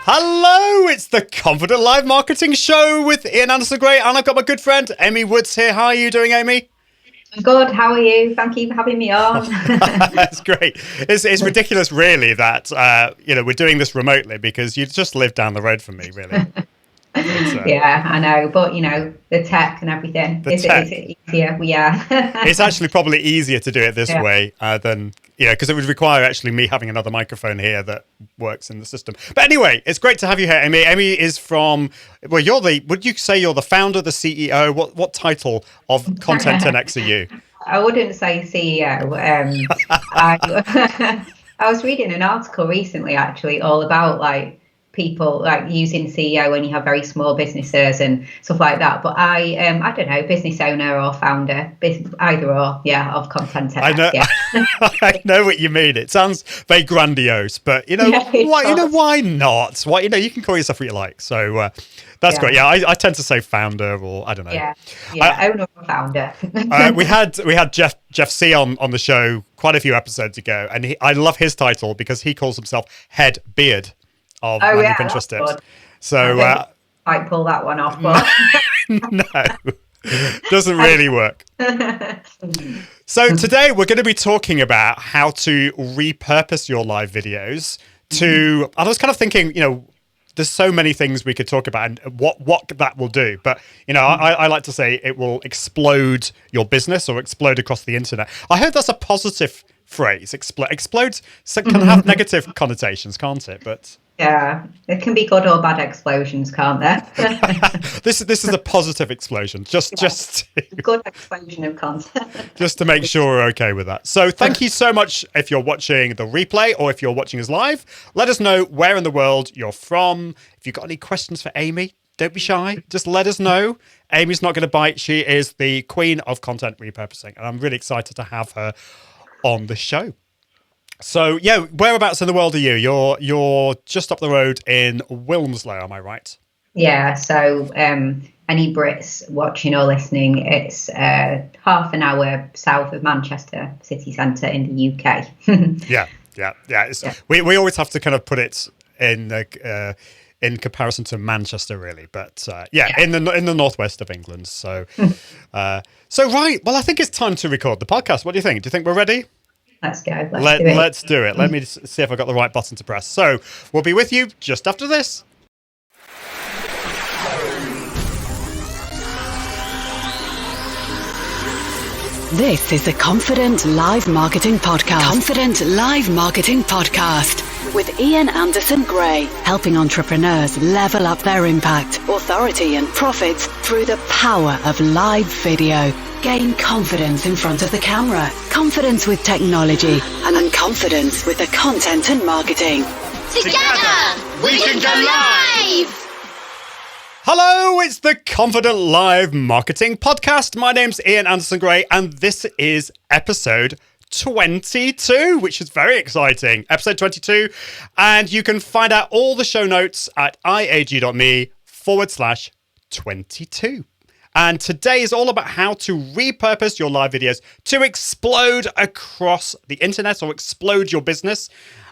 Hello, it's the Confident Live Marketing Show with Ian Anderson Gray, and I've got my good friend Amy Woods here. How are you doing, Amy? I'm good. How are you? Thank you for having me on. That's great. It's ridiculous, really, that we're doing this remotely because you just live down the road from me, really. Yeah, I know, but the tech and everything. It's easier. Yeah. It's actually probably easier to do it this way than because it would require actually me having another microphone here that works in the system. But anyway, it's great to have you here, Amy. Amy is from would you say you're the founder, the CEO? What title of Content 10X are you? I wouldn't say CEO. I was reading an article recently, actually, all about people using CEO when you have very small businesses and stuff like that. But I don't know, business owner or founder, either or, of Content 10X. I know, I know what you mean. It sounds very grandiose, but why not? Why you can call yourself what you like. So that's great. Yeah, I tend to say founder or I don't know. Owner or founder. we had Jeff C on the show quite a few episodes ago, and I love his title because he calls himself Head Beard of Managing Pinterest Tips. So I pull that one off, but no, doesn't really work. So today we're going to be talking about how to repurpose your live videos to. I was kind of thinking, there's so many things we could talk about and what that will do. But, I like to say it will explode your business or explode across the internet. I heard that's a positive phrase. Explode can have negative connotations, can't it? But yeah, it can be good or bad explosions, can't there? This is a positive explosion. Just good explosion of content. Just to make sure we're okay with that. So thank you so much if you're watching the replay or if you're watching us live. Let us know where in the world you're from. If you've got any questions for Amy, don't be shy. Just let us know. Amy's not going to bite. She is the queen of content repurposing, and I'm really excited to have her on the show. So whereabouts in the world are you? You're just up the road in Wilmslow, am I right? Yeah. So any Brits watching or listening, it's half an hour south of Manchester city centre in the UK. Yeah. We always have to kind of put it in comparison to Manchester, really, but in the northwest of England. So, right. Well, I think it's time to record the podcast. What do you think? Do you think we're ready? Let's go. Let's do it. Let me just see if I got the right button to press. So we'll be with you just after this. This is the Confident Live Marketing Podcast. Confident Live Marketing Podcast with Ian Anderson Gray, helping entrepreneurs level up their impact, authority and profits through the power of live video. Gain confidence in front of the camera, confidence with technology, and confidence with the content and marketing. Together, we can go live! Hello, it's the Confident Live Marketing Podcast. My name's Ian Anderson Gray, and this is episode 22, which is very exciting. Episode 22. And you can find out all the show notes at iag.me/22. And today is all about how to repurpose your live videos to explode across the internet or explode your business.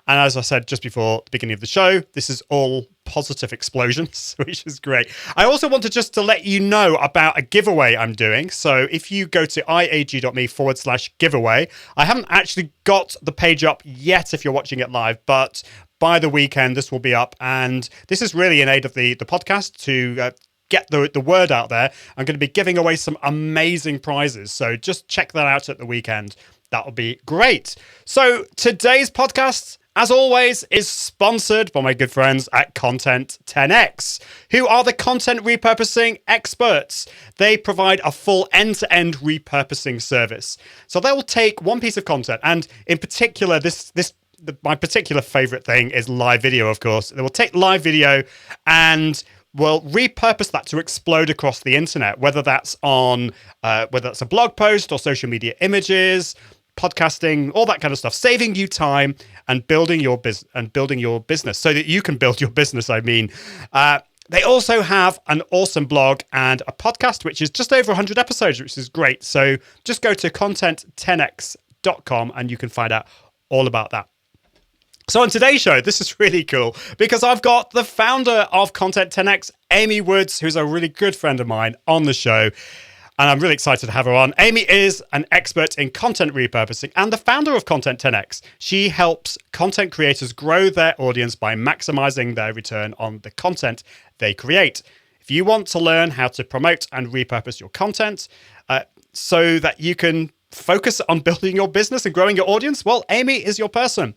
And as I said just before the beginning of the show, this is all positive explosions, which is great. I also wanted just to let you know about a giveaway I'm doing. So if you go to iag.me/giveaway, I haven't actually got the page up yet if you're watching it live, but by the weekend, this will be up. And this is really in aid of the podcast to get the word out there. I'm going to be giving away some amazing prizes. So just check that out at the weekend. That will be great. So today's podcast, as always, is sponsored by my good friends at Content 10X, who are the content repurposing experts. They provide a full end-to-end repurposing service. So they will take one piece of content, and in particular, my particular favorite thing is live video, of course. They will take live video and will repurpose that to explode across the internet, whether that's on whether that's a blog post or social media images, podcasting, all that kind of stuff, saving you time and building your business so that you can build your business. They also have an awesome blog and a podcast, which is just over 100 episodes, which is great. So just go to content10x.com and you can find out all about that. So on today's show, this is really cool because I've got the founder of Content 10X, Amy Woods, who's a really good friend of mine, on the show. And I'm really excited to have her on. Amy is an expert in content repurposing and the founder of Content 10X. She helps content creators grow their audience by maximizing their return on the content they create. If you want to learn how to promote and repurpose your content so that you can focus on building your business and growing your audience, well, Amy is your person.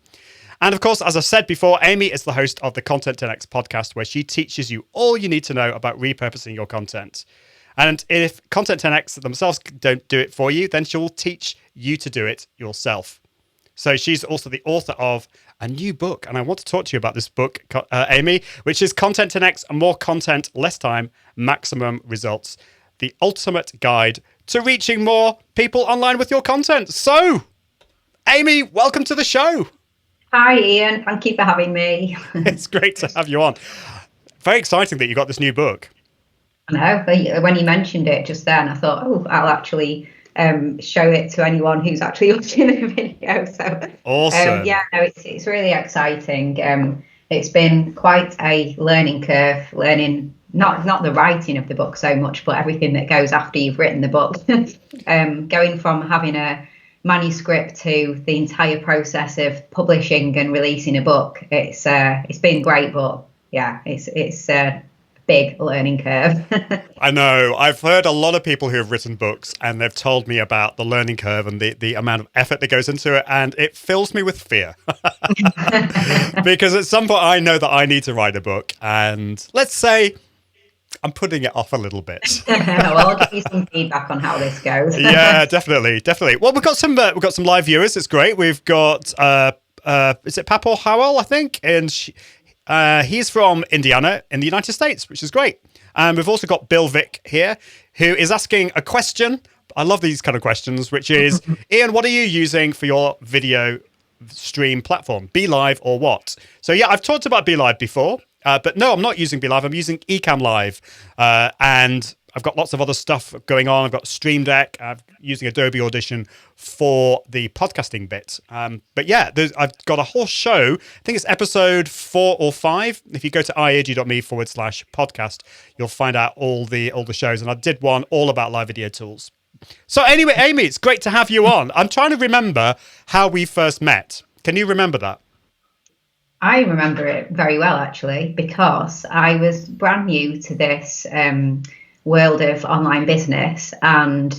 And of course, as I said before, Amy is the host of the Content 10X podcast, where she teaches you all you need to know about repurposing your content. And if Content 10X themselves don't do it for you, then she'll teach you to do it yourself. So she's also the author of a new book. And I want to talk to you about this book, Amy, which is Content 10X, More Content, Less Time, Maximum Results, the ultimate guide to reaching more people online with your content. So, Amy, welcome to the show. Hi, Ian. Thank you for having me. It's great to have you on. Very exciting that you got this new book. I know. When you mentioned it just then, I thought, I'll actually show it to anyone who's actually watching the video. So awesome. It's really exciting. It's been quite a learning curve, learning not the writing of the book so much, but everything that goes after you've written the book. Going from having a manuscript to the entire process of publishing and releasing a book, it's been great, but yeah, it's big learning curve. I know. I've heard a lot of people who have written books and they've told me about the learning curve and the amount of effort that goes into it, and it fills me with fear. Because at some point I know that I need to write a book, and let's say I'm putting it off a little bit. Well, I'll give you some feedback on how this goes. Yeah, definitely. Well, we've got some live viewers. It's great. We've got is it Papo Howell, I think, and he's from Indiana in the United States, which is great. And we've also got Bill Vick here, who is asking a question. I love these kind of questions, which is, Ian, what are you using for your video stream platform? BeLive or what? So yeah, I've talked about BeLive before, but no, I'm not using BeLive. I'm using Ecamm Live, and I've got lots of other stuff going on. I've got Stream Deck. I'm using Adobe Audition for the podcasting bit. But yeah, I've got a whole show. I think it's episode 4 or 5. If you go to iag.me/podcast, you'll find out all the shows. And I did one all about live video tools. So anyway, Amy, it's great to have you on. I'm trying to remember how we first met. Can you remember that? I remember it very well, actually, because I was brand new to this world of online business and,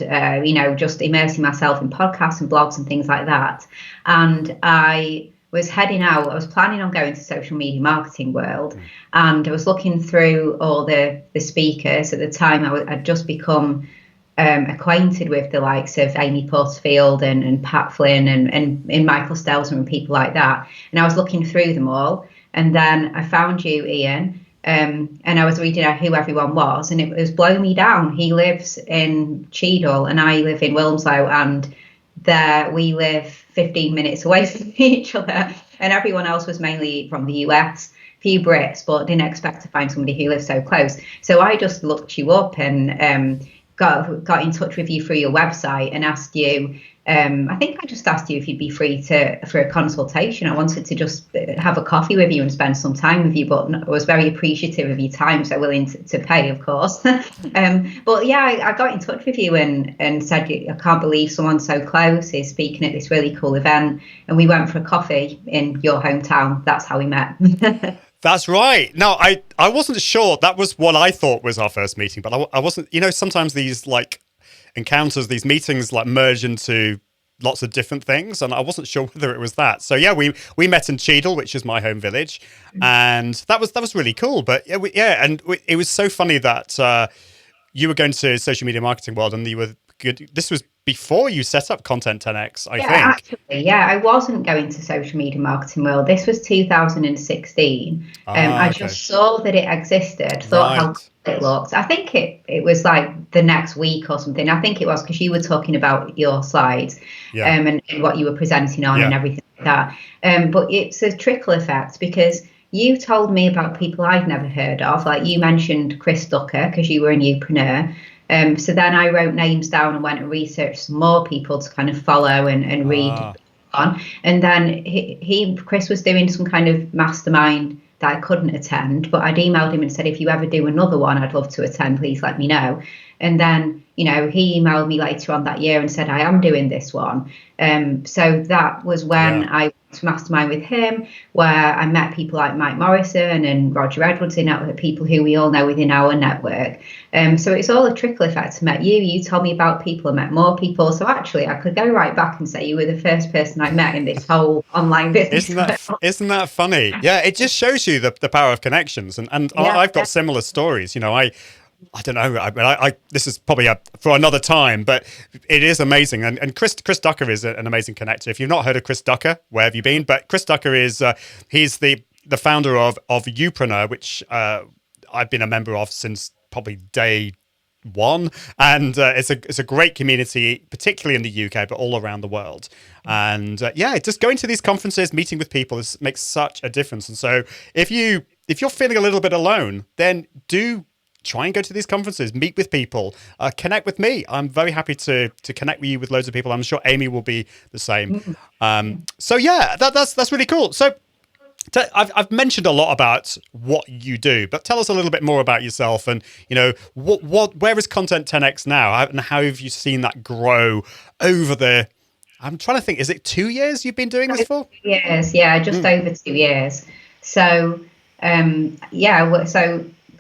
just immersing myself in podcasts and blogs and things like that. And I was heading out. I was planning on going to social media marketing world, and I was looking through all the speakers. At the time, I'd just become acquainted with the likes of Amy Porterfield and Pat Flynn and Michael Stelzner and people like that. And I was looking through them all. And then I found you, Ian, and I was reading out who everyone was, and it was blowing me down. He lives in Cheadle and I live in Wilmslow, and there we live 15 minutes away from each other. And everyone else was mainly from the US, few Brits, but didn't expect to find somebody who lived so close. So I just looked you up and got in touch with you through your website and asked you, I think I just asked you if you'd be free for a consultation. I wanted to just have a coffee with you and spend some time with you, but I was very appreciative of your time, so willing to pay, of course. But yeah, I got in touch with you and said, I can't believe someone so close is speaking at this really cool event. And we went for a coffee in your hometown. That's how we met. That's right. No, I wasn't sure. That was what I thought was our first meeting, but I wasn't, sometimes these encounters, these meetings merge into lots of different things, and I wasn't sure whether it was that. So yeah, we met in Cheadle, which is my home village, and that was really cool. But it was so funny that you were going to social media marketing world, and you were good. This was before you set up Content 10X, I think. Actually, I wasn't going to social media marketing world. This was 2016. I just saw that it existed, thought how it looked. I think it was the next week or something. I think it was because you were talking about your slides and what you were presenting on and everything like that. But it's a trickle effect, because you told me about people I'd never heard of. You mentioned Chris Ducker because you were a newpreneur. So then I wrote names down and went and researched some more people to kind of follow and read on. And then Chris was doing some kind of mastermind that I couldn't attend, but I'd emailed him and said, if you ever do another one, I'd love to attend, please let me know. And then, he emailed me later on that year and said, I am doing this one. So that was when I went to mastermind with him, where I met people like Mike Morrison and Roger Edwards, people who we all know within our network. So it's all a trickle effect. I met you told me about people, I met more people. So actually I could go right back and say you were the first person I met in this whole online business. Isn't that funny? Yeah, it just shows you the power of connections. And I've got similar stories. I don't know. I this is probably for another time, but it is amazing. And Chris Ducker is an amazing connector. If you've not heard of Chris Ducker, where have you been? But Chris Ducker is he's the founder of Upreneur, which I've been a member of since probably day one, and it's a great community, particularly in the UK, but all around the world. And just going to these conferences, meeting with people, makes such a difference. And so if you're feeling a little bit alone, then do try and go to these conferences, meet with people, connect with me. I'm very happy to connect with you with loads of people. I'm sure Amy will be the same. So that's really cool. So I've mentioned a lot about what you do, but tell us a little bit more about yourself and, where is Content 10X now, and how have you seen that grow over I'm trying to think, is it 2 years you've been doing this for? Years, just over 2 years. So,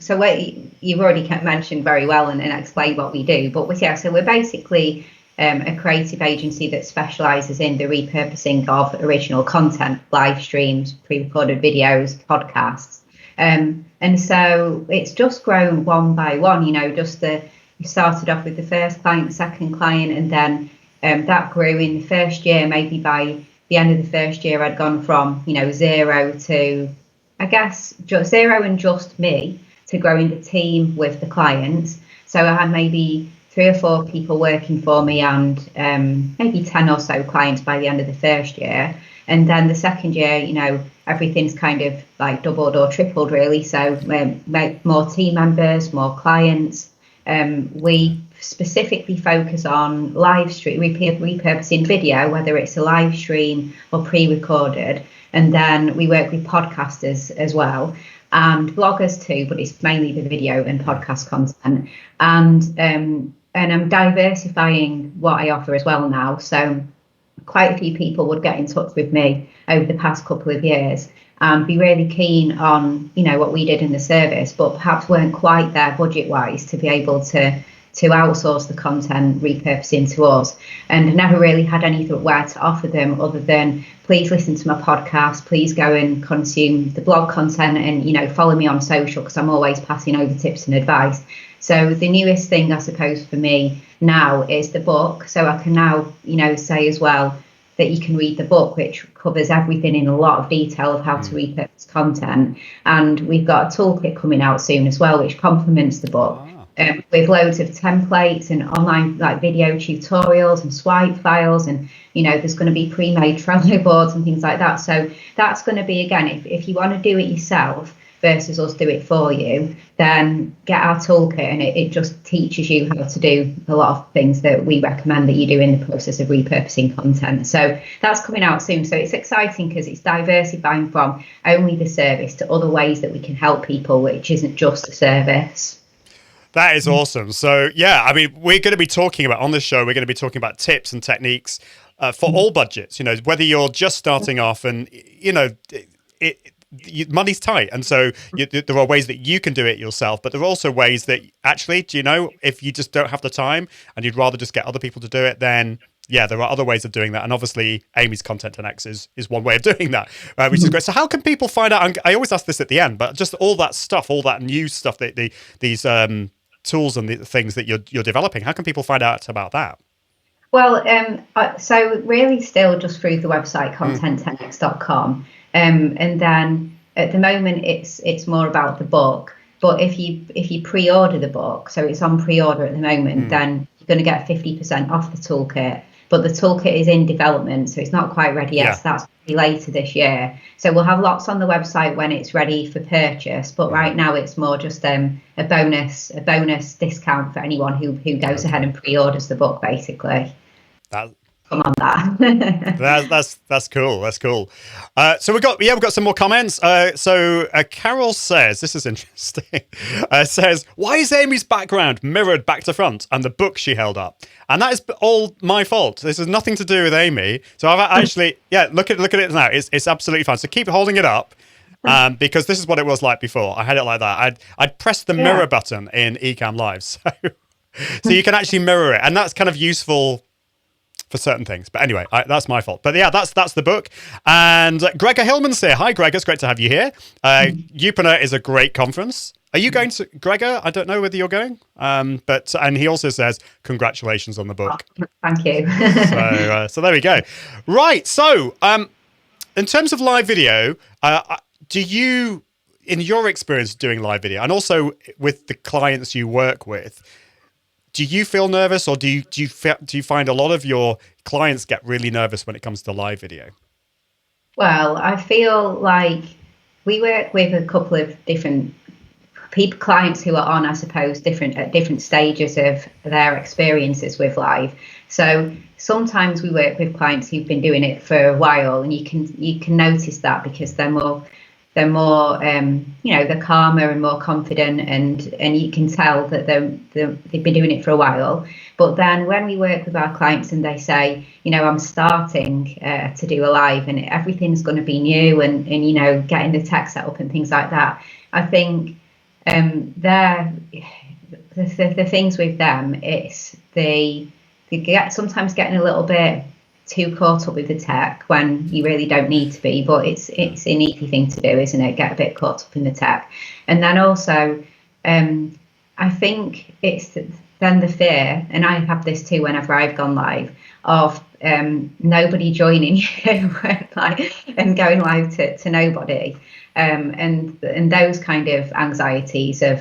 So what you've already mentioned very well and explained what we do, but we're basically a creative agency that specialises in the repurposing of original content, live streams, pre-recorded videos, podcasts, and so it's just grown one by one. We started off with the first client, second client, and then that grew in the first year. Maybe by the end of the first year, I'd gone from zero to, I guess, just zero and just me, to growing the team with the clients. So I had maybe 3 or 4 people working for me and maybe 10 or so clients by the end of the first year. And then the second year, everything's kind of like doubled or tripled really. So more team members, more clients. We specifically focus on live stream, repurposing video, whether it's a live stream or pre-recorded. And then we work with podcasters as well, and bloggers too, but it's mainly the video and podcast content. And I'm diversifying what I offer as well now. So quite a few people would get in touch with me over the past couple of years and be really keen on, what we did in the service, but perhaps weren't quite there budget wise to be able to outsource the content repurposing to us, and never really had anywhere to offer them other than, please listen to my podcast, please go and consume the blog content, and follow me on social, because I'm always passing over tips and advice. So the newest thing, I suppose, for me now is the book. So I can now say as well that you can read the book, which covers everything in a lot of detail of how to repurpose content. And we've got a toolkit coming out soon as well, which complements the book. With loads of templates and online video tutorials and swipe files, and there's going to be pre-made Trello boards and things like that. So that's going to be, again, if you want to do it yourself versus us do it for you, then get our toolkit, and it just teaches you how to do a lot of things that we recommend that you do in the process of repurposing content. So that's coming out soon. So it's exciting because it's diversifying from only the service to other ways that we can help people, which isn't just a service. That is awesome. So, we're going to be talking about, on this show, we're going to be talking about tips and techniques for all budgets, whether you're just starting off and, money's tight. And so there are ways that you can do it yourself, but there are also ways that actually, if you just don't have the time and you'd rather just get other people to do it, then there are other ways of doing that. And obviously Amy's Content 10X is one way of doing that, which is great. So how can people find out? And I always ask this at the end, but just all that stuff, all that new stuff, that these tools and the things that you're developing, how can people find out about that? Well, so really still just through the website content10x.com, and then at the moment it's more about the book. But if you pre-order the book, so it's on pre-order at the moment, then you're going to get 50% off the toolkit. But the toolkit is in development, so it's not quite ready yet. So that's later this year. So we'll have lots on the website when it's ready for purchase. But right now it's more just a bonus discount for anyone who goes ahead and pre-orders the book, basically. come on that. That's cool. That's cool. So we've got some more comments. So Carol says, this is interesting. Says, why is Amy's background mirrored back to front and the book she held up? And that is all my fault. This has nothing to do with Amy. So I've actually, look at it now. It's absolutely fine. So keep holding it up. Because this is what it was like before. I had it like that. I'd press the mirror button in Ecamm Live. So you can actually mirror it. And that's kind of useful for certain things. But anyway, that's my fault. But yeah, that's the book. And Gregor Hillman's here. Hi, Gregor. It's great to have you here. Upreneur is a great conference. Are you going to, Gregor? I don't know whether you're going. And he also says, congratulations on the book. Oh, thank you. So there we go. Right. So in terms of live video, do you, in your experience doing live video, and also with the clients you work with, do you feel nervous, or do you find a lot of your clients get really nervous when it comes to live video? Well, I feel like we work with a couple of different clients who are on, I suppose, at different stages of their experiences with live. So sometimes we work with clients who've been doing it for a while, and you can notice that because they're more they're calmer and more confident, and you can tell that they've been doing it for a while. But then when we work with our clients and they say, I'm starting to do a live and everything's going to be new, and getting the tech set up and things like that, I think the things with them, it's they get sometimes getting a little bit too caught up with the tech when you really don't need to be, but it's an easy thing to do, isn't it? Get a bit caught up in the tech. And then also I think it's then the fear, and I have this too whenever I've gone live, of nobody joining you and going live to nobody, and those kind of anxieties of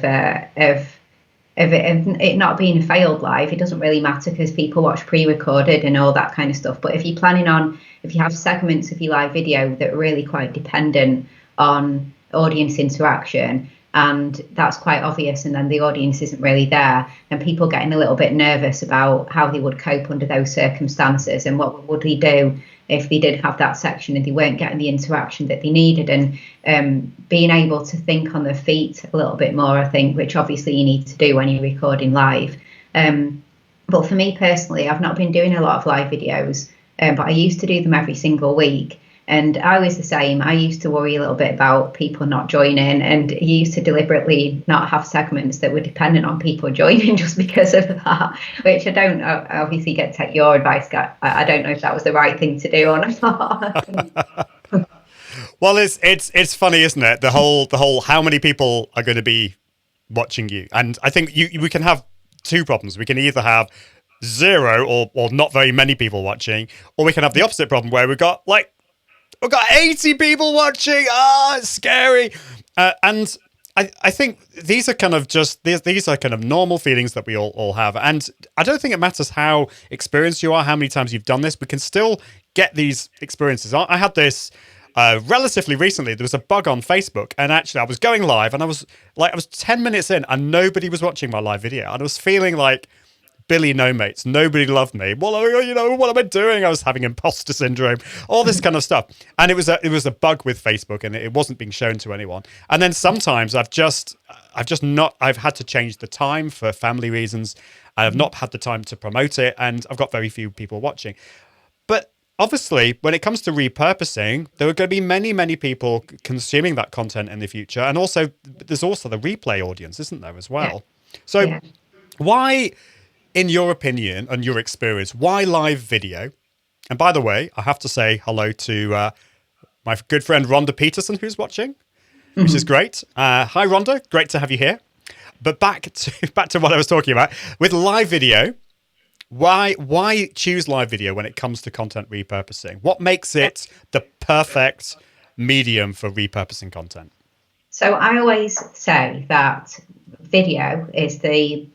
it not being a failed live. It doesn't really matter because people watch pre-recorded and all that kind of stuff. But if you have segments of your live video that are really quite dependent on audience interaction, and that's quite obvious, and then the audience isn't really there, and people getting a little bit nervous about how they would cope under those circumstances, and what would they do if they did have that section and they weren't getting the interaction that they needed, and being able to think on their feet a little bit more, I think, which obviously you need to do when you're recording live. But for me personally, I've not been doing a lot of live videos, but I used to do them every single week. And I was the same. I used to worry a little bit about people not joining, and used to deliberately not have segments that were dependent on people joining just because of that, which I don't obviously take your advice. I don't know if that was the right thing to do or not. Well, it's funny, isn't it? The whole how many people are going to be watching you. And I think we can have two problems. We can either have zero or not very many people watching, or we can have the opposite problem where we've got 80 people watching. It's scary. And I think these are kind of these are kind of normal feelings that we all have. And I don't think it matters how experienced you are, how many times you've done this. We can still get these experiences. I had this relatively recently. There was a bug on Facebook, and actually I was going live, and I was 10 minutes in and nobody was watching my live video. And I was feeling like Billy No Mates. Nobody loved me. Well, what am I doing? I was having imposter syndrome, all this kind of stuff. And it was a bug with Facebook, and it wasn't being shown to anyone. And then sometimes I've had to change the time for family reasons. I have not had the time to promote it, and I've got very few people watching. But obviously, when it comes to repurposing, there are going to be many, many people consuming that content in the future. And also, there's also the replay audience, isn't there, as well? Yeah. So why, in your opinion and your experience, why live video? And by the way, I have to say hello to my good friend Rhonda Peterson, who's watching, which is great. Hi, Rhonda. Great to have you here. But back to what I was talking about. With live video, why choose live video when it comes to content repurposing? What makes it the perfect medium for repurposing content? So I always say that video is the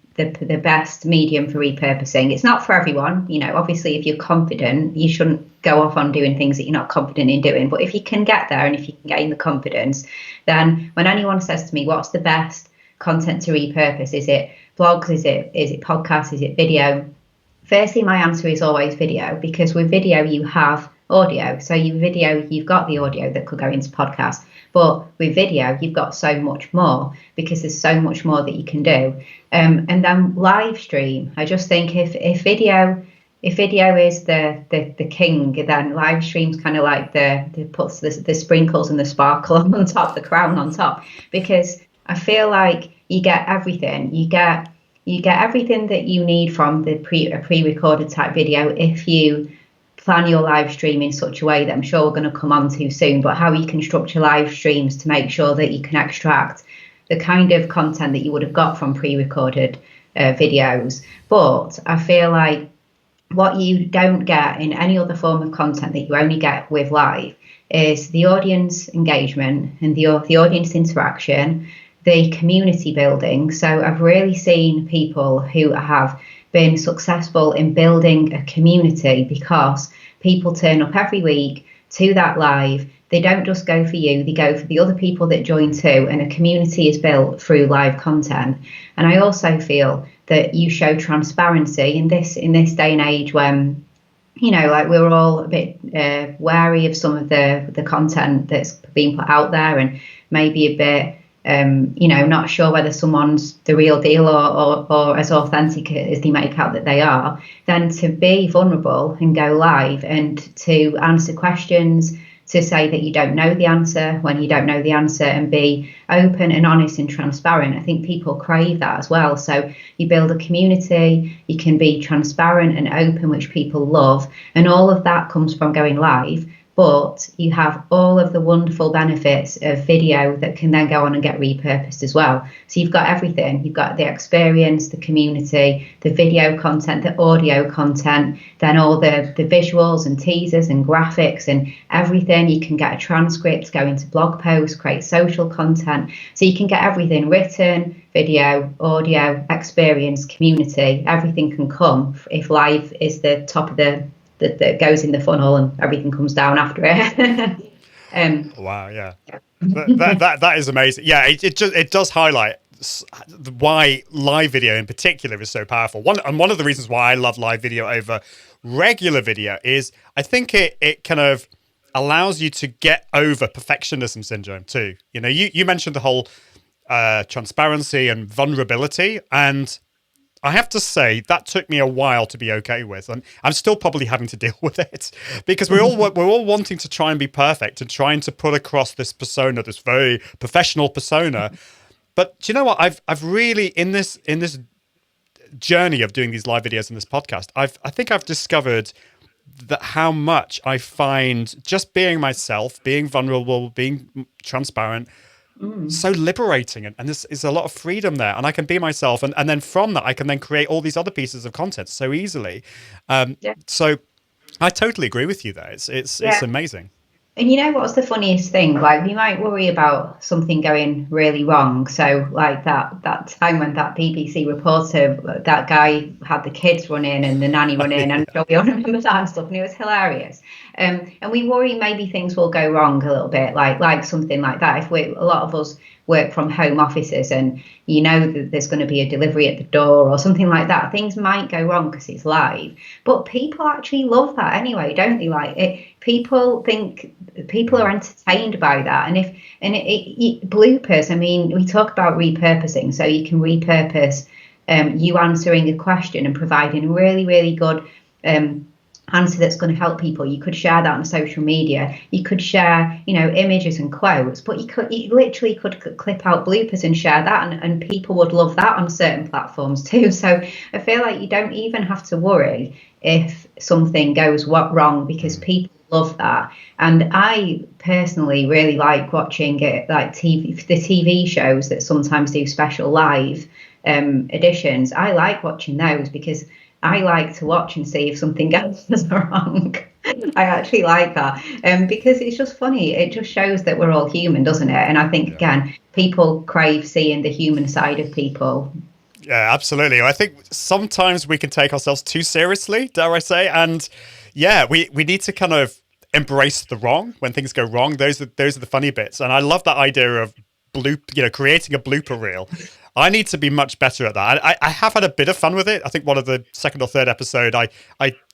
best medium for repurposing. It's not for everyone. Obviously, if you're confident, you shouldn't go off on doing things that you're not confident in doing. But if you can get there, and if you can gain the confidence, then when anyone says to me, what's the best content to repurpose? Is it blogs? Is it podcasts? Is it video? Firstly, my answer is always video, because with video you have audio. So you've got the audio that could go into podcast, but with video you've got so much more, because there's so much more that you can do. And then live stream, I just think if video is the king, then live stream's kind of like the puts the sprinkles and the sparkle on top, the crown on top, because I feel like you get everything. You get everything that you need from the pre-recorded type video if you plan your live stream in such a way that I'm sure we're going to come on to soon, but how you can structure live streams to make sure that you can extract the kind of content that you would have got from pre-recorded videos. But I feel like what you don't get in any other form of content that you only get with live is the audience engagement and the audience interaction, the community building. So I've really seen people who have been successful in building a community because people turn up every week to that live. They don't just go for you, they go for the other people that join too, and a community is built through live content. And I also feel that you show transparency in this day and age when, you know, like we're all a bit wary of some of the content that's being put out there, and maybe a bit not sure whether someone's the real deal or as authentic as they make out that they are. Then to be vulnerable and go live and to answer questions, to say that you don't know the answer when you don't know the answer, and be open and honest and transparent. I think people crave that as well. So you build a community, you can be transparent and open, which people love. And all of that comes from going live. But you have all of the wonderful benefits of video that can then go on and get repurposed as well. So you've got everything. You've got the experience, the community, the video content, the audio content, then all the visuals and teasers and graphics and everything. You can get a transcript, go into blog posts, create social content. So you can get everything: written, video, audio, experience, community. Everything can come if live is the top of that goes in the funnel, and everything comes down after it. Wow, yeah. that is amazing. Yeah, it does highlight why live video in particular is so powerful. One of the reasons why I love live video over regular video is I think it kind of allows you to get over perfectionism syndrome too. You know, you mentioned the whole transparency and vulnerability, and I have to say that took me a while to be okay with, and I'm still probably having to deal with it because we're all wanting to try and be perfect and trying to put across this persona, this very professional persona. But do you know what? I've really in this journey of doing these live videos and this podcast, I think I've discovered that how much I find just being myself, being vulnerable, being transparent, so liberating, and this is a lot of freedom there, and I can be myself, and then from that I can then create all these other pieces of content so easily. So I totally agree with you there. It's amazing. And you know what's the funniest thing? Like, we might worry about something going really wrong. So like that time when that BBC reporter, that guy had the kids run in and the nanny run in, and we all remember that and stuff, and it was hilarious. And we worry maybe things will go wrong a little bit, like something like that. If a lot of us work from home offices, and you know that there's going to be a delivery at the door or something like that, things might go wrong because it's live. But people actually love that anyway, don't they? Like it, people are entertained by that. And bloopers, I mean, we talk about repurposing, so you can repurpose you answering a question and providing really, really good answer that's going to help people. You could share that on social media. You could share, images and quotes, but you literally could clip out bloopers and share that, and people would love that on certain platforms too. So I feel like you don't even have to worry if something goes wrong, because people love that. And I personally really like watching it, like the TV shows that sometimes do special live editions. I like watching those because I like to watch and see if something goes wrong. I actually like that because it's just funny. It just shows that we're all human, doesn't it? And I think, again, people crave seeing the human side of people. Yeah, absolutely. I think sometimes we can take ourselves too seriously, dare I say. And yeah, we need to kind of embrace the wrong when things go wrong. Those are the funny bits. And I love that idea of creating a blooper reel I need to be much better at that. I have had a bit of fun with it. I think one of the second or third episode, I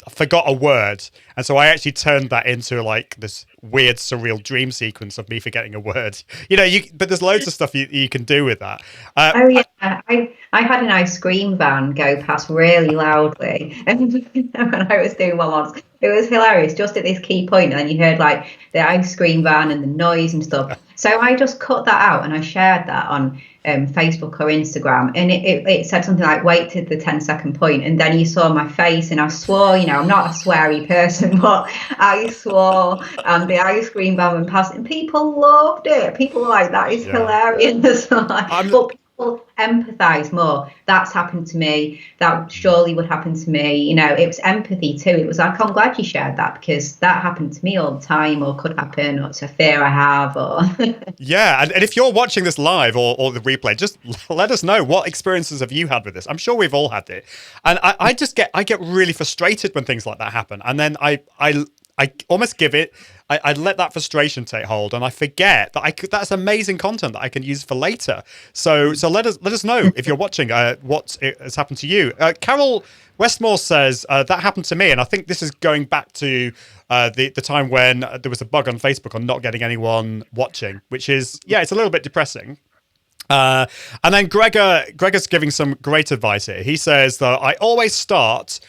forgot a word. And so I actually turned that into like this weird, surreal dream sequence of me forgetting a word. But there's loads of stuff you can do with that. Oh yeah, I had an ice cream van go past really loudly, and when I was doing one once, it was hilarious. Just at this key point, and then you heard like the ice cream van and the noise and stuff. So I just cut that out and I shared that on Facebook or Instagram, and it said something like wait to the 10-second point, and then you saw my face and I swore, I'm not a sweary person, but I swore, and the ice cream van went past and people loved it. People were like, that is hilarious. But people empathize more. That's happened to me. That surely would happen to me. It was empathy too. It was like, I'm glad you shared that, because that happened to me all the time, or could happen, or it's a fear I have, or yeah. And if you're watching this live or the replay, just let us know, what experiences have you had with this? I'm sure we've all had it. And I get really frustrated when things like that happen. And then I almost give it, I let that frustration take hold, and I forget that that's amazing content that I can use for later. So let us know if you're watching what has happened to you. Carol Westmore says that happened to me, and I think this is going back to the time when there was a bug on Facebook on not getting anyone watching, which is it's a little bit depressing. And then Gregor's giving some great advice here. He says that I always start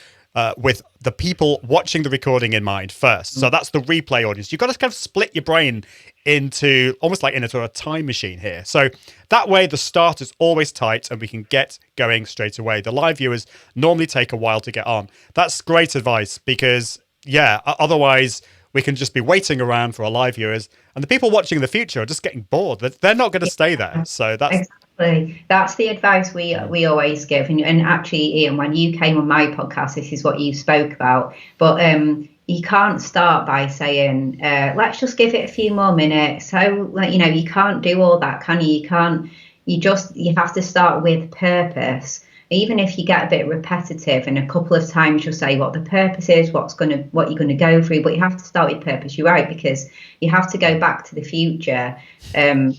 with the people watching the recording in mind first. So that's the replay audience. You've got to kind of split your brain into almost like into a time machine here. So that way the start is always tight and we can get going straight away. The live viewers normally take a while to get on. That's great advice, because otherwise we can just be waiting around for our live viewers, and the people watching in the future are just getting bored. They're not going to stay there. So that's... Exactly. That's the advice we always give. And actually, Ian, when you came on my podcast, this is what you spoke about. But you can't start by saying, let's just give it a few more minutes. So, you can't do all that, can you? You have to start with purpose. Even if you get a bit repetitive, and a couple of times you'll say what the purpose is, what you're going to go through, but you have to start with purpose. You're right, because you have to go back to the future. You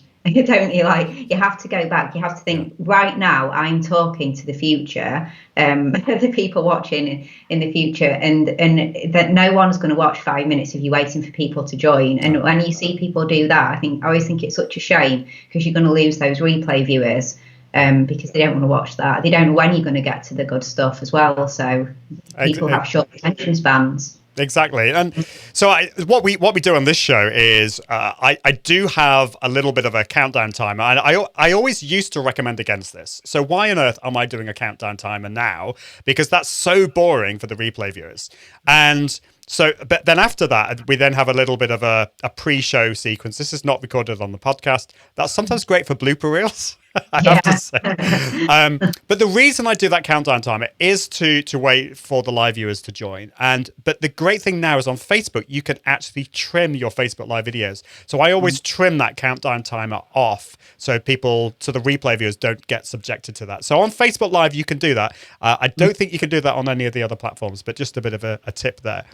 have to go back. You have to think, right now I'm talking to the future, the people watching in the future, and that no one's going to watch 5 minutes of you waiting for people to join. And when you see people do that, I always think it's such a shame, because you're going to lose those replay viewers, because they don't want to watch that. They don't know when you're going to get to the good stuff as well. So people have short attention spans. Exactly. And so what we do on this show is I do have a little bit of a countdown timer, and I always used to recommend against this. So why on earth am I doing a countdown timer now? Because that's so boring for the replay viewers. And so, but then after that, we then have a little bit of a pre-show sequence. This is not recorded on the podcast. That's sometimes great for blooper reels, I have to say. But the reason I do that countdown timer is to wait for the live viewers to join. But the great thing now is on Facebook, you can actually trim your Facebook live videos. So I always trim that countdown timer off, so the replay viewers don't get subjected to that. So on Facebook Live, you can do that. I don't think you can do that on any of the other platforms, but just a bit of a tip there.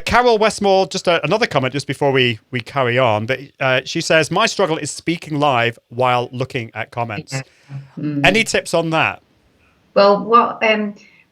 Carol Westmore, just another comment just before we carry on, but she says, my struggle is speaking live while looking at comments. Any tips on that? Well, what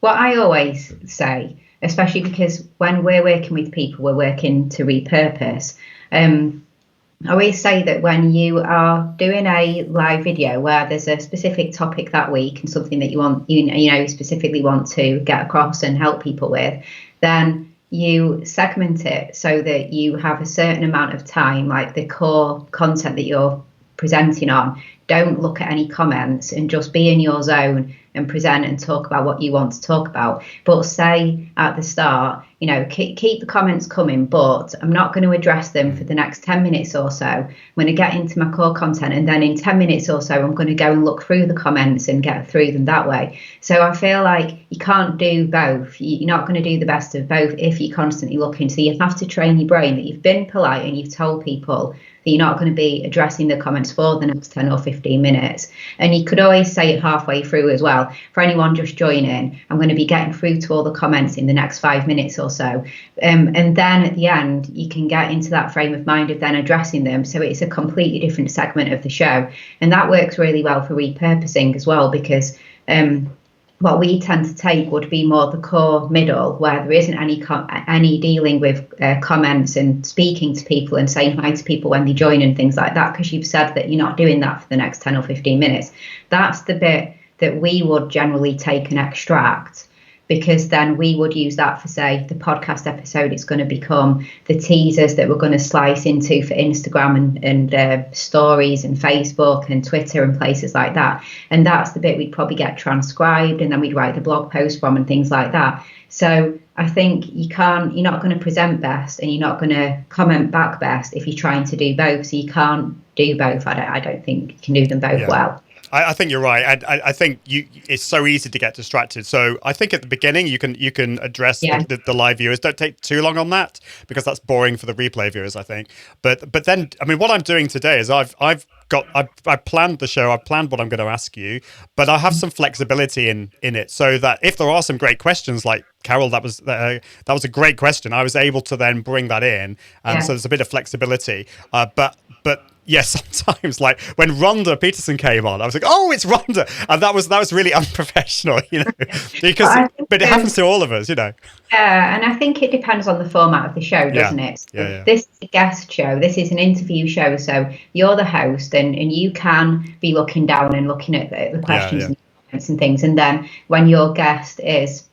I always say, especially because when we're working with people, we're working to repurpose. I always say that when you are doing a live video where there's a specific topic that week and something that you specifically want to get across and help people with, then you segment it so that you have a certain amount of time, like the core content that you're presenting on. Don't look at any comments and just be in your zone and present and talk about what you want to talk about. But say at the start, keep the comments coming, but I'm not going to address them for the next 10 minutes or so. I'm going to get into my core content, and then in 10 minutes or so, I'm going to go and look through the comments and get through them that way. So I feel like you can't do both. You're not going to do the best of both if you're constantly looking. So you have to train your brain that you've been polite and you've told people that you're not going to be addressing the comments for the next 10 or 15 15 minutes. And you could always say it halfway through as well. For anyone just joining, I'm going to be getting through to all the comments in the next 5 minutes or so. And then at the end, you can get into that frame of mind of then addressing them. So it's a completely different segment of the show. And that works really well for repurposing as well, because what we tend to take would be more the core middle, where there isn't any dealing with comments and speaking to people and saying hi to people when they join and things like that, because you've said that you're not doing that for the next 10 or 15 minutes. That's the bit that we would generally take and extract, because then we would use that for, say, the podcast episode. It's going to become the teasers that we're going to slice into for Instagram and stories and Facebook and Twitter and places like that. And that's the bit we'd probably get transcribed, and then we'd write the blog post from and things like that. So I think you're not going to present best and you're not going to comment back best if you're trying to do both. So you can't do both. I don't think you can do them both well. I think you're right. I think it's so easy to get distracted. So I think at the beginning you can address the live viewers. Don't take too long on that, because that's boring for the replay viewers, I think. But then, I mean, what I'm doing today is I've planned the show. I've planned what I'm going to ask you, but I have some flexibility in it, so that if there are some great questions, like Carol, that was a great question. I was able to then bring that in, so there's a bit of flexibility. But yes, sometimes, like when Rhonda Peterson came on, I was like, "Oh, it's Rhonda," and that was really unprofessional, because but it happens to all of us, Yeah, and I think it depends on the format of the show, doesn't it? So this is a guest show. This is an interview show, so you're the host, and you can be looking down and looking at the questions and comments and things. And then when your guest is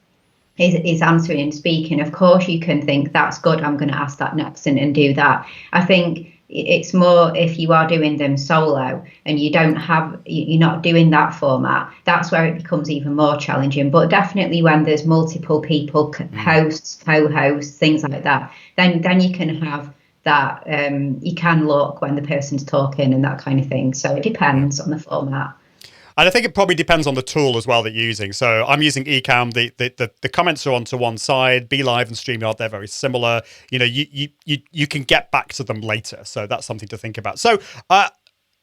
answering and speaking, of course you can think, "That's good, I'm going to ask that next," and do that. I think it's more if you are doing them solo and you're not doing that format, that's where it becomes even more challenging. But definitely when there's multiple people, hosts, co-hosts, things like that, then you can have that, you can look when the person's talking and that kind of thing. So it depends on the format. And I think it probably depends on the tool as well that you're using. So I'm using Ecamm. The comments are onto one side. BeLive and StreamYard, they're very similar. You can get back to them later. So that's something to think about. So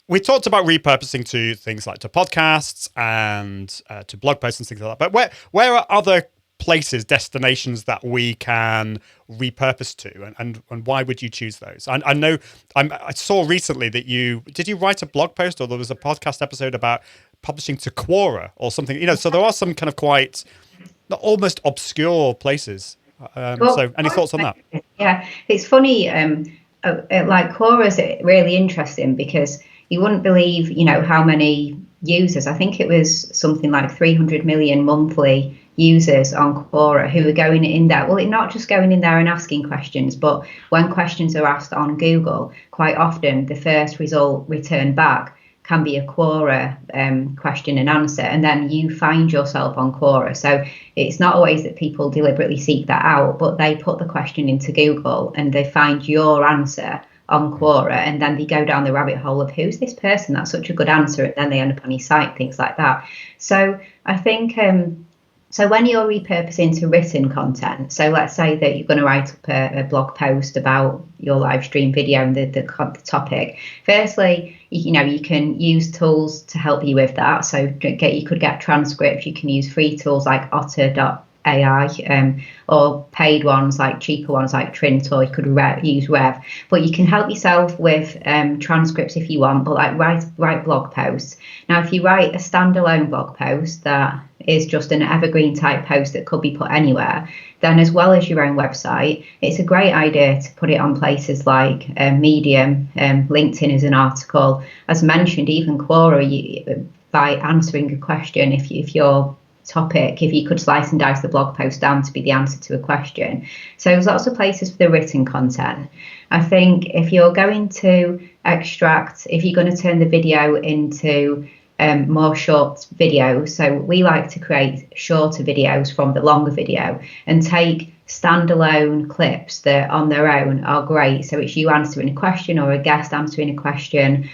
we talked about repurposing to things like to podcasts and to blog posts and things like that. But where are other places, destinations that we can repurpose to, and why would you choose those? I know I saw recently that you write a blog post, or there was a podcast episode about publishing to Quora or something, so there are some kind of quite almost obscure places. So any thoughts on that? Yeah, it's funny, like Quora's really interesting, because you wouldn't believe how many users. I think it was something like 300 million monthly users on Quora who are going in there. Well, not just going in there and asking questions, but when questions are asked on Google, quite often the first result returned back can be a Quora question and answer, and then you find yourself on Quora. So it's not always that people deliberately seek that out, but they put the question into Google and they find your answer on Quora, and then they go down the rabbit hole of who's this person, that's such a good answer, and then they end up on your site, things like that. So I think so when you're repurposing to written content, so let's say that you're going to write up a blog post about your live stream video and the topic. Firstly, you can use tools to help you with that. So you could get transcripts. You can use free tools like otter.ai, or paid ones like cheaper ones like Trint, or you could use Rev. But you can help yourself with transcripts if you want, but like write blog posts. Now, if you write a standalone blog post that is just an evergreen type post that could be put anywhere, then as well as your own website, it's a great idea to put it on places like Medium, LinkedIn as an article. As mentioned, even Quora, by answering a question, if your topic, if you could slice and dice the blog post down to be the answer to a question. So there's lots of places for the written content. I think if you're going to extract, if you're going to turn the video into more short videos, so we like to create shorter videos from the longer video and take standalone clips that on their own are great. So it's you answering a question or a guest answering a question,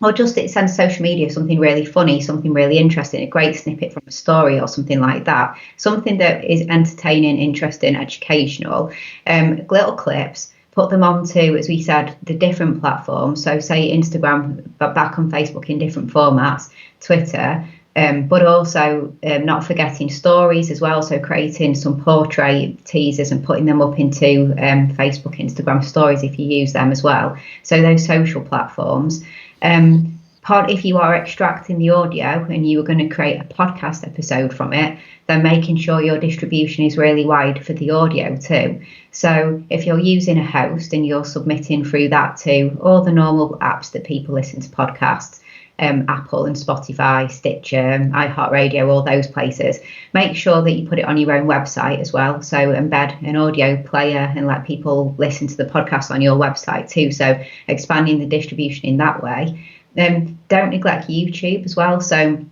or just it sends social media something really funny, something really interesting, a great snippet from a story or something like that, something that is entertaining, interesting, educational, little clips put them onto, as we said, the different platforms. So say Instagram, but back on Facebook in different formats, Twitter, but also not forgetting stories as well. So creating some portrait teasers and putting them up into Facebook, Instagram stories if you use them as well. So those social platforms. If you are extracting the audio and you are going to create a podcast episode from it, then making sure your distribution is really wide for the audio too. So if you're using a host and you're submitting through that to all the normal apps that people listen to podcasts, Apple and Spotify, Stitcher, iHeartRadio, all those places, make sure that you put it on your own website as well. So embed an audio player and let people listen to the podcast on your website too. So expanding the distribution in that way. Don't neglect YouTube as well. So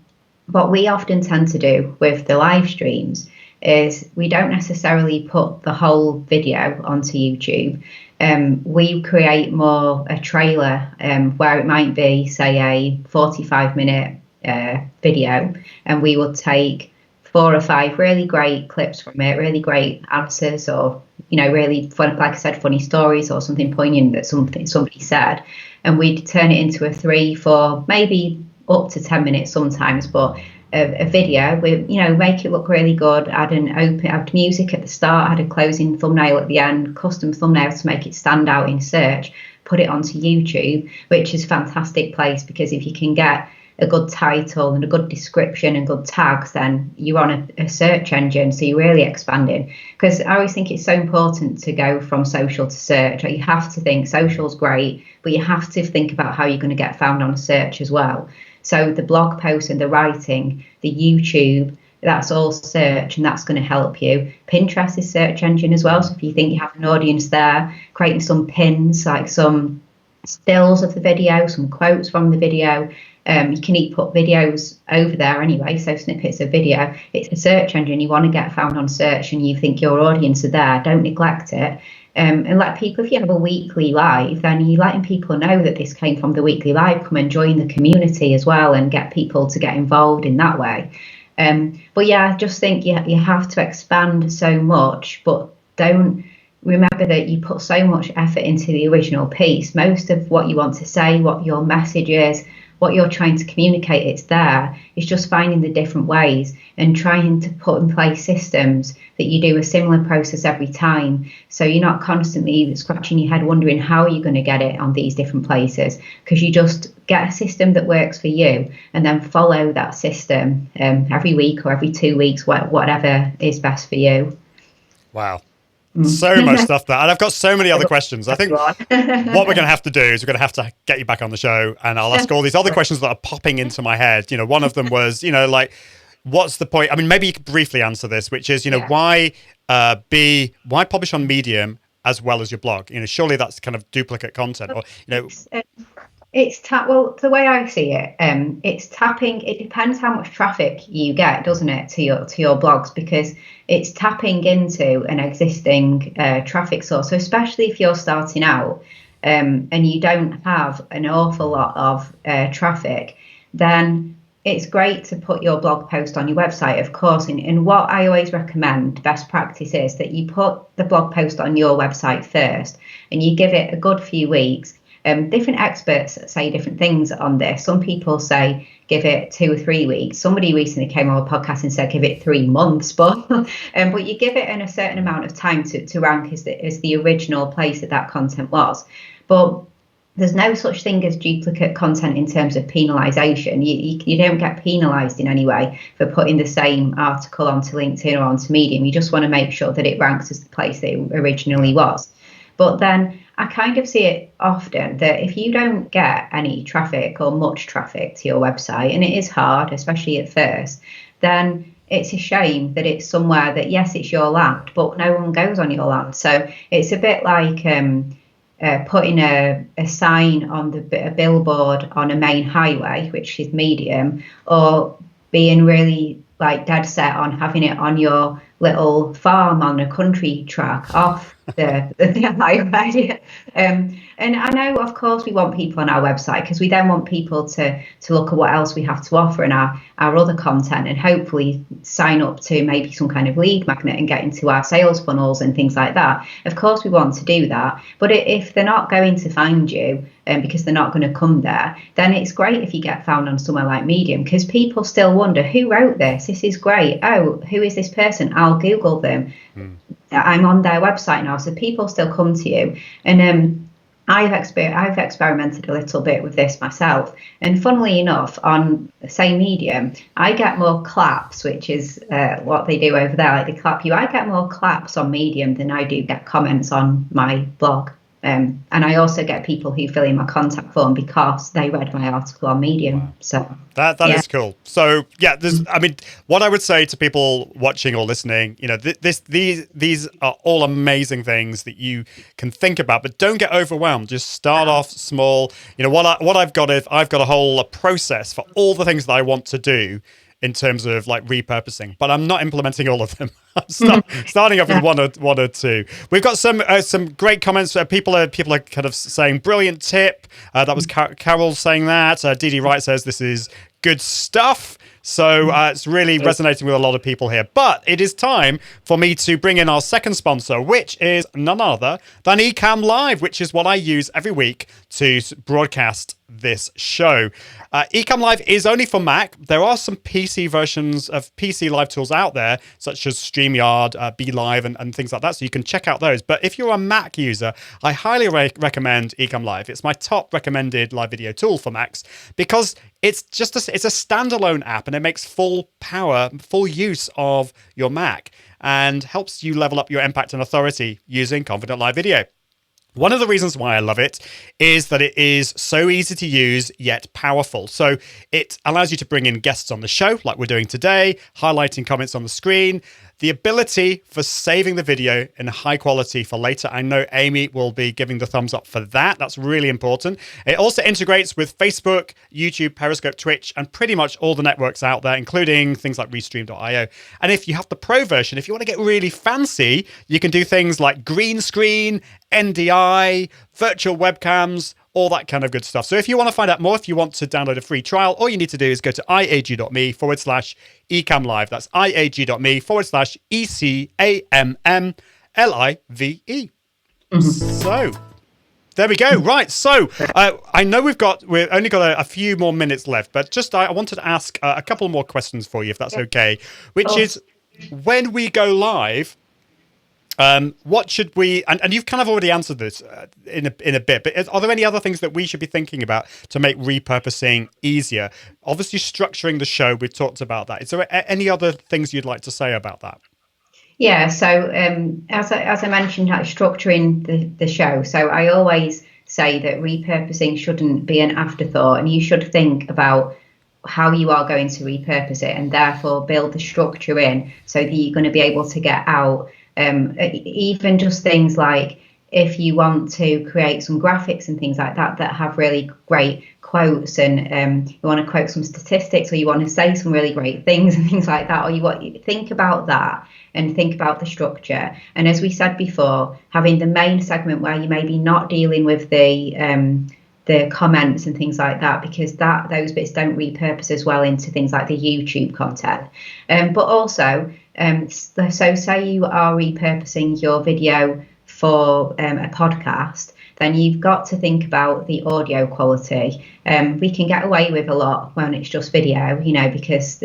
what we often tend to do with the live streams is we don't necessarily put the whole video onto YouTube. We create more a trailer where it might be, say, a 45-minute video, and we will take 4 or 5 really great clips from it, really great answers, or really fun, like I said, funny stories or something poignant that somebody said, and we'd turn it into a 3, 4, maybe up to 10 minutes sometimes, but a video with, make it look really good, add music at the start, add a closing thumbnail at the end, custom thumbnails to make it stand out in search, put it onto YouTube, which is a fantastic place, because if you can get a good title and a good description and good tags, then you're on a search engine, so you're really expanding. Because I always think it's so important to go from social to search. You have to think social's great, but you have to think about how you're going to get found on a search as well. So the blog post and the writing, the YouTube, that's all search, and that's going to help you. Pinterest is search engine as well. So if you think you have an audience there, creating some pins, like some stills of the video, some quotes from the video. You can put videos over there anyway, so snippets of video. It's a search engine. You want to get found on search and you think your audience are there, don't neglect it. And let people, if you have a weekly live, then you're letting people know that this came from the weekly live. Come and join the community as well and get people to get involved in that way. But yeah, I just think you have to expand so much, but don't remember that you put so much effort into the original piece. Most of what you want to say, what your message is, what you're trying to communicate, it's there. It's just finding the different ways and trying to put in place systems that you do a similar process every time. So you're not constantly scratching your head wondering how you're going to get it on these different places, because you just get a system that works for you and then follow that system every week or every 2 weeks, whatever is best for you. Wow. So much stuff there. And I've got so many other questions. I think what we're going to have to do is we're going to get you back on the show, and I'll ask all these other questions that are popping into my head. One of them was, like, what's the point? I mean, maybe you could briefly answer this, which is, why publish on Medium as well as your blog? Surely that's kind of duplicate content, or, Well, the way I see it, it's tapping. It depends how much traffic you get, doesn't it, to your blogs, because it's tapping into an existing traffic source. So especially if you're starting out and you don't have an awful lot of traffic, then it's great to put your blog post on your website, of course. And what I always recommend, best practice, is that you put the blog post on your website first and you give it a good few weeks. Different experts say different things on this. Some people say give it 2 or 3 weeks. Somebody recently came on a podcast and said give it 3 months, but you give it in a certain amount of time to rank as the original place that content was. But there's no such thing as duplicate content in terms of penalisation. You don't get penalised in any way for putting the same article onto LinkedIn or onto Medium. You just want to make sure that it ranks as the place that it originally was. But then I kind of see it often that if you don't get any traffic or much traffic to your website, and it is hard, especially at first, then it's a shame that it's somewhere that, yes, it's your land, but no one goes on your land. So it's a bit like putting a sign on a billboard on a main highway, which is Medium, or being really dead set on having it on your little farm on a country track off the highway. And I know, of course, we want people on our website because we then want people to look at what else we have to offer and our other content, and hopefully sign up to maybe some kind of lead magnet and get into our sales funnels and things like that. Of course, we want to do that. But if they're not going to find you because they're not going to come there, then it's great if you get found on somewhere like Medium, because people still wonder, who wrote this? This is great. Oh, who is this person? I'll Google them. I'm on their website now. So people still come to you. And I've experimented a little bit with this myself, and funnily enough, on say Medium, I get more claps, which is what they do over there, like they clap you. I get more claps on Medium than I do get comments on my blog. And I also get people who fill in my contact form because they read my article on Medium. Wow. So that is cool. So yeah, I mean, what I would say to people watching or listening, these are all amazing things that you can think about, but don't get overwhelmed. Just start off small. What I've got is I've got a whole process for all the things that I want to do in terms of like repurposing, but I'm not implementing all of them. I'm starting off with one or two. We've got some great comments. People are kind of saying brilliant tip. That was Carol saying that. Dee Wright says this is good stuff. So it's really resonating with a lot of people here. But it is time for me to bring in our second sponsor, which is none other than Ecamm Live, which is what I use every week to broadcast this show. Ecamm Live is only for Mac. There are some PC versions of PC Live tools out there, such as StreamYard, Be Live, and things like that. So you can check out those. But if you're a Mac user, I highly recommend Ecamm Live. It's my top recommended live video tool for Macs because it's just it's a standalone app, and it makes full use of your Mac and helps you level up your impact and authority using Confident Live Video. One of the reasons why I love it is that it is so easy to use, yet powerful. So it allows you to bring in guests on the show, like we're doing today, highlighting comments on the screen, the ability for saving the video in high quality for later. I know Amy will be giving the thumbs up for that. That's really important. It also integrates with Facebook, YouTube, Periscope, Twitch, and pretty much all the networks out there, including things like Restream.io. And if you have the pro version, if you want to get really fancy, you can do things like green screen, NDI, virtual webcams, all that kind of good stuff. So if you want to find out more, if you want to download a free trial, all you need to do is go to iag.me/ecamm live. That's iag.me/ECAMMLIVE. So there we go. Right. So I know we've only got a few more minutes left, but just I wanted to ask a couple more questions for you, if that's okay, which is when we go live, what should we, and you've kind of already answered this in a bit, but are there any other things that we should be thinking about to make repurposing easier? Obviously, structuring the show, we've talked about that. Is there any other things you'd like to say about that? Yeah, so as I mentioned, structuring the show. So I always say that repurposing shouldn't be an afterthought, and you should think about how you are going to repurpose it and therefore build the structure in so that you're going to be able to get out. Even just things like if you want to create some graphics and things like that have really great quotes, and you want to quote some statistics, or you want to say some really great things and things like that, or you think about that and think about the structure. And as we said before, having the main segment where you maybe not dealing with the comments and things like that, because those bits don't repurpose as well into things like the YouTube content. But also, so say you are repurposing your video for a podcast, then you've got to think about the audio quality. We can get away with a lot when it's just video, because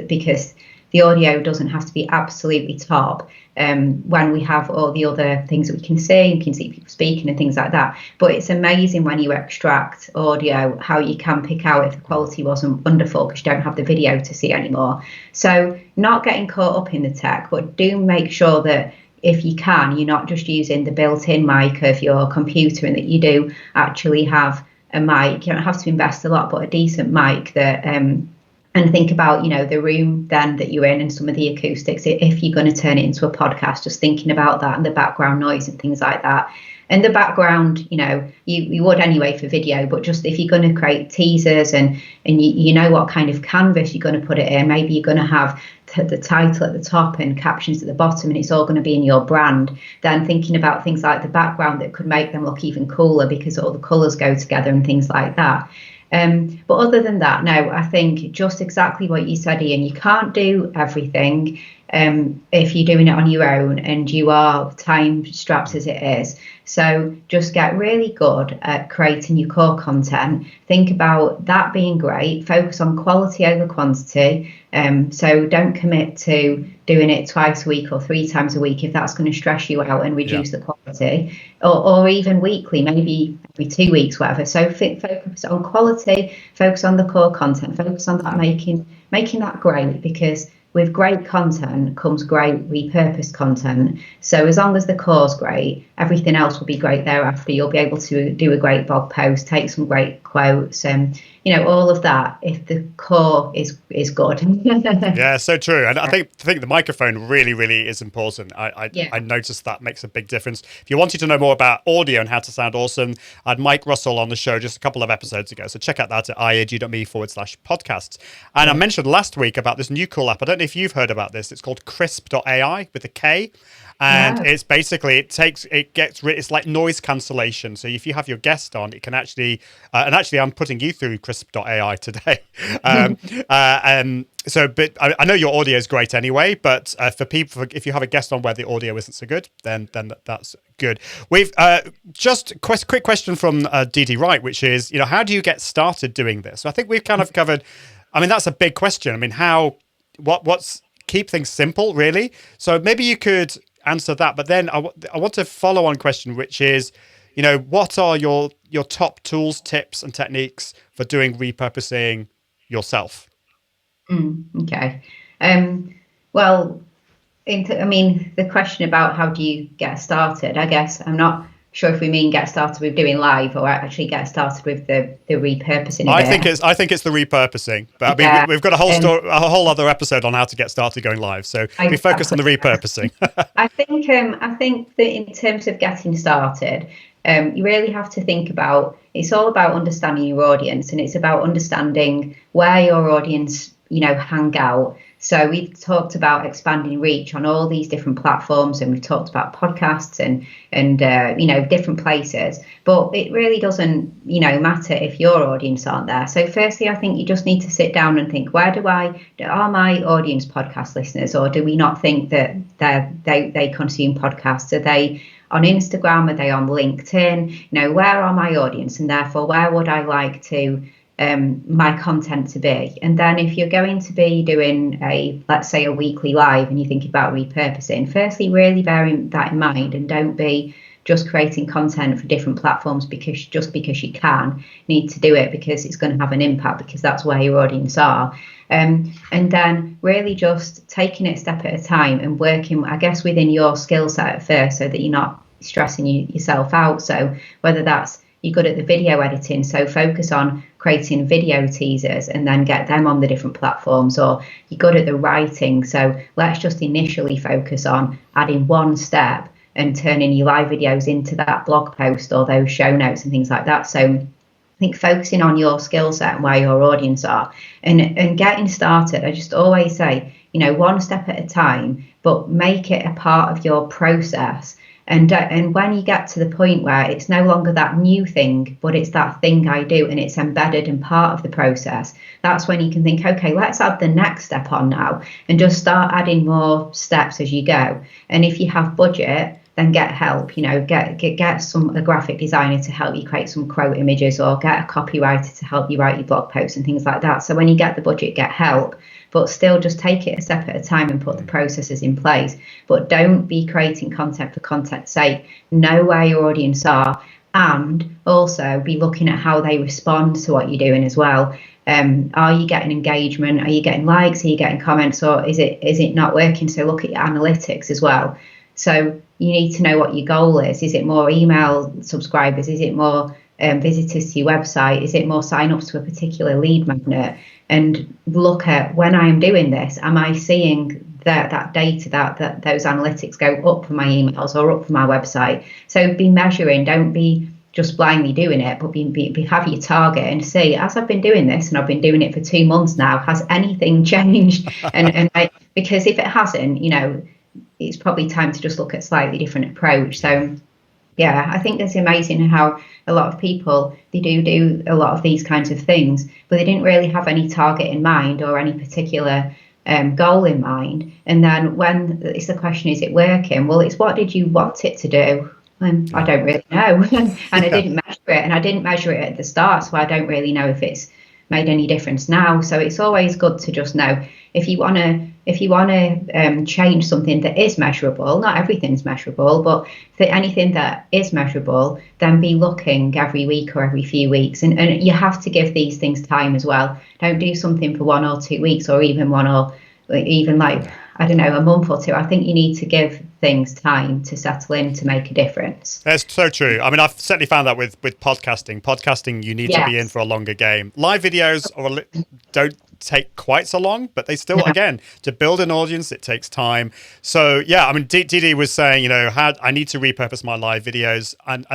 the audio doesn't have to be absolutely top. When we have all the other things that we can see people speaking and things like that. But it's amazing when you extract audio, how you can pick out if the quality wasn't wonderful because you don't have the video to see anymore. So not getting caught up in the tech, but do make sure that if you can, you're not just using the built-in mic of your computer, and that you do actually have a mic. You don't have to invest a lot, but a decent mic that and think about, the room then that you're in and some of the acoustics. If you're going to turn it into a podcast, just thinking about that and the background noise and things like that. And the background, you would anyway for video, but just if you're going to create teasers and you know what kind of canvas you're going to put it in, maybe you're going to have the title at the top and captions at the bottom, and it's all going to be in your brand, then thinking about things like the background that could make them look even cooler because all the colours go together and things like that. But other than that, no, I think just exactly what you said, Ian, you can't do everything if you're doing it on your own and you are time strapped as it is. So just get really good at creating your core content. Think about that being great. Focus on quality over quantity. So don't commit to doing it twice a week or 3 times a week if that's going to stress you out and reduce the quality, or even weekly, maybe every 2 weeks, whatever. So focus on quality, focus on the core content, focus on that making that great, because with great content comes great repurposed content. So as long as the core's great, everything else will be great thereafter. You'll be able to do a great blog post, take some great quotes, all of that if the core is good. Yeah, so true. And I think the microphone really, really is important. I noticed that makes a big difference. If you wanted to know more about audio and how to sound awesome, I had Mike Russell on the show just a couple of episodes ago. So check out that at iag.me/podcasts. And I mentioned last week about this new cool app. I don't know if you've heard about this. It's called Crisp.ai with a K. And it's basically, it's like noise cancellation. So if you have your guest on, it can actually, and actually I'm putting you through Crisp.ai today. But I know your audio is great anyway, but for people, if you have a guest on where the audio isn't so good, then that's good. We've just quick question from Dee Wright, which is, how do you get started doing this? So I think we've kind of covered, that's a big question. What's keep things simple, really? So maybe you could answer that, but then I want a follow-on question, which is, what are your top tools, tips, and techniques for doing repurposing yourself? Okay. Well, the question about how do you get started, I guess I'm not sure if we mean get started with doing live or actually get started with the repurposing. I think it's the repurposing, but we've got a whole other episode on how to get started going live. So we focus on the repurposing. I think that in terms of getting started, you really have to think about, it's all about understanding your audience, and it's about understanding where your audience hang out. So we've talked about expanding reach on all these different platforms, and we've talked about podcasts and different places, but it really doesn't matter if your audience aren't there. So firstly, I think you just need to sit down and think, are my audience podcast listeners, or do we not think that they consume podcasts? Are they on Instagram? Are they on LinkedIn? Where are my audience, and therefore where would I like to my content to be? And then if you're going to be doing let's say a weekly live, and you think about repurposing, firstly, really bearing that in mind, and don't be just creating content for different platforms because you can. You need to do it because it's going to have an impact, because that's where your audience are. And then really just taking it a step at a time and working, I guess, within your skill set at first, so that you're not stressing yourself out. So whether that's you're good at the video editing, so focus on creating video teasers and then get them on the different platforms, or you're good at the writing, so let's just initially focus on adding one step and turning your live videos into that blog post or those show notes and things like that. So I think focusing on your skill set and where your audience are, and getting started, I just always say, one step at a time, but make it a part of your process. And when you get to the point where it's no longer that new thing, but it's that thing I do, and it's embedded and part of the process, that's when you can think, okay, let's add the next step on now, and just start adding more steps as you go. And if you have budget, then get help, get a graphic designer to help you create some quote images, or get a copywriter to help you write your blog posts and things like that. So when you get the budget, get help, but still just take it a step at a time and put the processes in place. But don't be creating content for content's sake. Know where your audience are, and also be looking at how they respond to what you're doing as well. Are you getting engagement? Are you getting likes? Are you getting comments? Or is it not working? So look at your analytics as well. So you need to know what your goal is. Is it more email subscribers? Is it more visitors to your website? Is it more sign-ups to a particular lead magnet? And look at, when I am doing this, am I seeing that data, that those analytics go up for my emails or up for my website. So be measuring, don't be just blindly doing it, but have your target and see, as I've been doing this and I've been doing it for 2 months now, has anything changed? Because if it hasn't, it's probably time to just look at a slightly different approach. So yeah, I think it's amazing how a lot of people, they do a lot of these kinds of things, but they didn't really have any target in mind or any particular goal in mind. And then when it's the question, is it working? Well, it's what did you want it to do? I don't really know. And I didn't measure it, and I didn't measure it at the start, so I don't really know if it's made any difference now. So it's always good to just know if you want to change something that is measurable. Not everything's measurable, but for anything that is measurable, then be looking every week or every few weeks, and you have to give these things time as well. Don't do something for 1 or 2 weeks, or even a month or two. I think you need to give things time to settle in to make a difference. That's so true. I mean, I've certainly found that with podcasting, you need to be in for a longer game. Live videos don't take quite so long, but they still, again, to build an audience, it takes time. So yeah, I mean, Didi was saying, I need to repurpose my live videos, and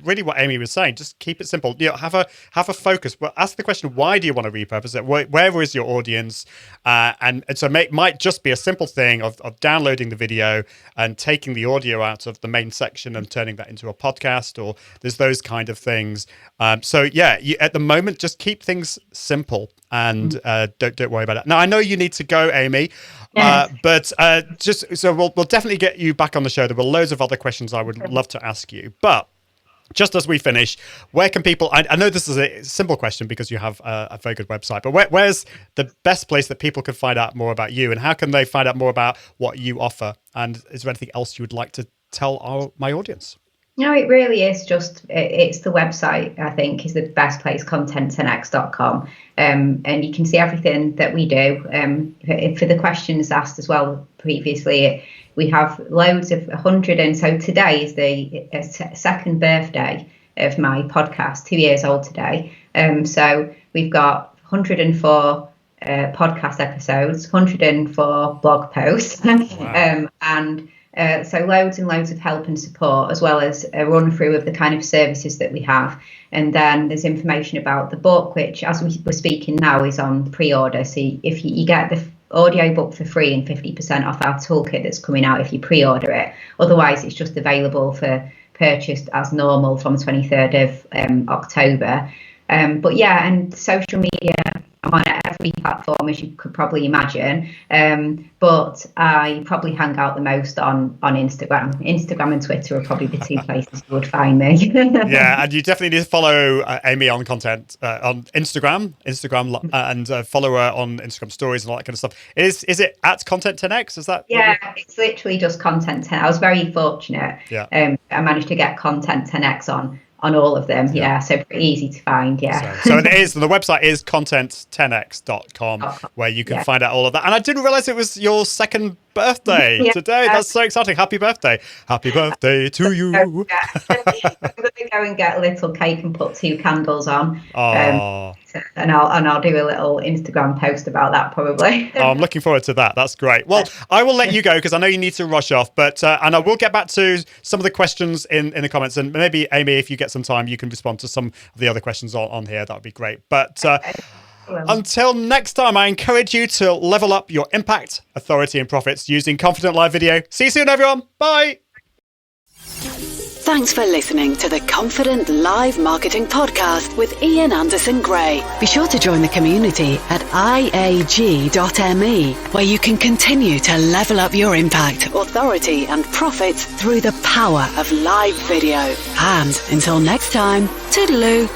really what Amy was saying, just keep it simple. Have a focus, but ask the question, why do you want to repurpose it? Where is your audience? And so it might just be a simple thing of downloading the video and taking the audio out of the main section and turning that into a podcast, or there's those kind of things. So yeah, at the moment, just keep things simple and don't worry about it. Now, I know you need to go, Amy, but so we'll definitely get you back on the show. There were loads of other questions I would love to ask you, but just as we finish, where can people, I know this is a simple question because you have a very good website, but where's the best place that people can find out more about you, and how can they find out more about what you offer? And is there anything else you would like to tell my audience? No, it really is it's the website, I think, is the best place, content10x.com. And you can see everything that we do. For the questions asked as well previously, we have loads of 100. And so today is the second birthday of my podcast, 2 years old today. So we've got 104 podcast episodes, 104 blog posts, wow. And so loads and loads of help and support, as well as a run through of the kind of services that we have. And then there's information about the book, which, as we're speaking now, is on pre-order. So if you get the audio book for free and 50% off our toolkit that's coming out if you pre-order it. Otherwise, it's just available for purchase as normal from the 23rd of October. But yeah, and social media, I'm on every platform, as you could probably imagine. But I probably hang out the most on Instagram. Instagram and Twitter are probably the two places you would find me. Yeah, and you definitely need to follow Amy on content on Instagram, and follow her on Instagram stories and all that kind of stuff. Is it at Content10x? Is that? Yeah, it's literally just Content10. I was very fortunate. Yeah. I managed to get Content10x on all of them. Yeah, so pretty easy to find. Yeah. So it is. The website is content10x.com, where you can find out all of that. And I didn't realize it was your second birthday today. That's so exciting. Happy birthday. Happy birthday to you. I'm going to go and get a little cake and put 2 candles on. And I'll do a little Instagram post about that probably. I'm looking forward to that. That's great. Well, I will let you go because I know you need to rush off, but and I will get back to some of the questions in the comments, and maybe Amy, if you get some time, you can respond to some of the other questions on here. That would be great. But until next time, I encourage you to level up your impact, authority, and profits using Confident Live Video. See you soon, everyone. Bye. Thanks for listening to the Confident Live Marketing Podcast with Ian Anderson Gray. Be sure to join the community at iag.me, where you can continue to level up your impact, authority, and profits through the power of live video. And until next time, toodaloo.